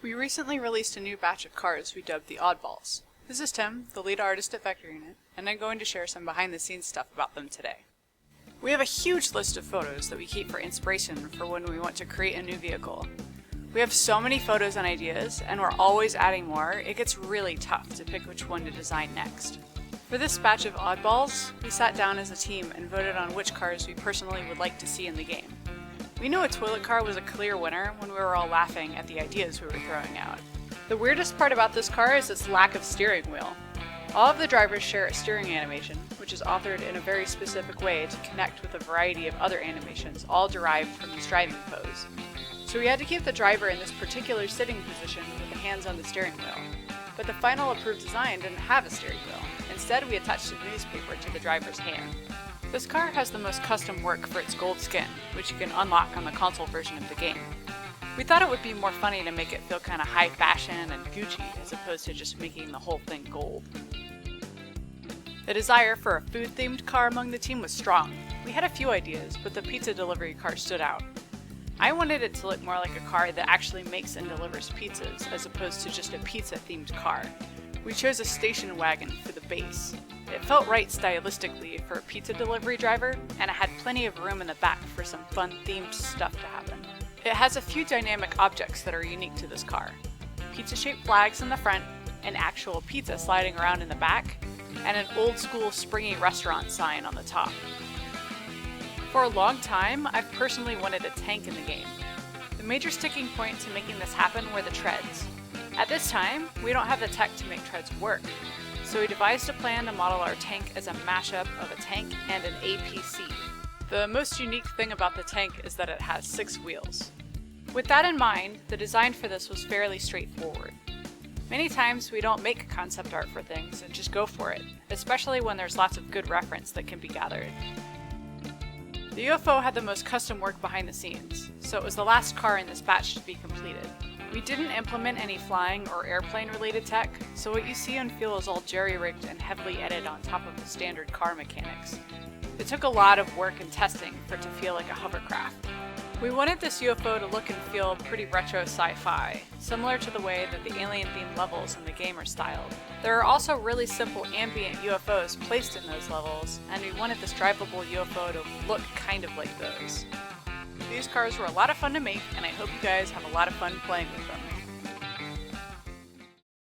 We recently released a new batch of cars we dubbed the Oddballs. This is Tim, the lead artist at Vector Unit, and I'm going to share some behind-the-scenes stuff about them today. We have a huge list of photos that we keep for inspiration for when we want to create a new vehicle. We have so many photos and ideas, and we're always adding more, it gets really tough to pick which one to design next. For this batch of Oddballs, we sat down as a team and voted on which cars we personally would like to see in the game. We knew a toilet car was a clear winner when we were all laughing at the ideas we were throwing out. The weirdest part about this car is its lack of steering wheel. All of the drivers share a steering animation, which is authored in a very specific way to connect with a variety of other animations, all derived from this driving pose. So we had to keep the driver in this particular sitting position with the hands on the steering wheel. But the final approved design didn't have a steering wheel. Instead, we attached a newspaper to the driver's hand. This car has the most custom work for its gold skin, which you can unlock on the console version of the game. We thought it would be more funny to make it feel kind of high fashion and Gucci as opposed to just making the whole thing gold. The desire for a food-themed car among the team was strong. We had a few ideas, but the pizza delivery car stood out. I wanted it to look more like a car that actually makes and delivers pizzas as opposed to just a pizza-themed car. We chose a station wagon for the base. It felt right stylistically for a pizza delivery driver, and it had plenty of room in the back for some fun themed stuff to happen. It has a few dynamic objects that are unique to this car. Pizza-shaped flags in the front, an actual pizza sliding around in the back, and an old-school springy restaurant sign on the top. For a long time, I've personally wanted a tank in the game. The major sticking point to making this happen were the treads. At this time, we don't have the tech to make treads work, so we devised a plan to model our tank as a mashup of a tank and an APC. The most unique thing about the tank is that it has 6 wheels. With that in mind, the design for this was fairly straightforward. Many times we don't make concept art for things and just go for it, especially when there's lots of good reference that can be gathered. The UFO had the most custom work behind the scenes, so it was the last car in this batch to be completed. We didn't implement any flying or airplane related tech, so what you see and feel is all jerry-rigged and heavily edited on top of the standard car mechanics. It took a lot of work and testing for it to feel like a hovercraft. We wanted this UFO to look and feel pretty retro sci-fi, similar to the way that the alien-themed levels in the game are styled. There are also really simple ambient UFOs placed in those levels, and we wanted this drivable UFO to look kind of like those. These cars were a lot of fun to make, and I hope you guys have a lot of fun playing with them.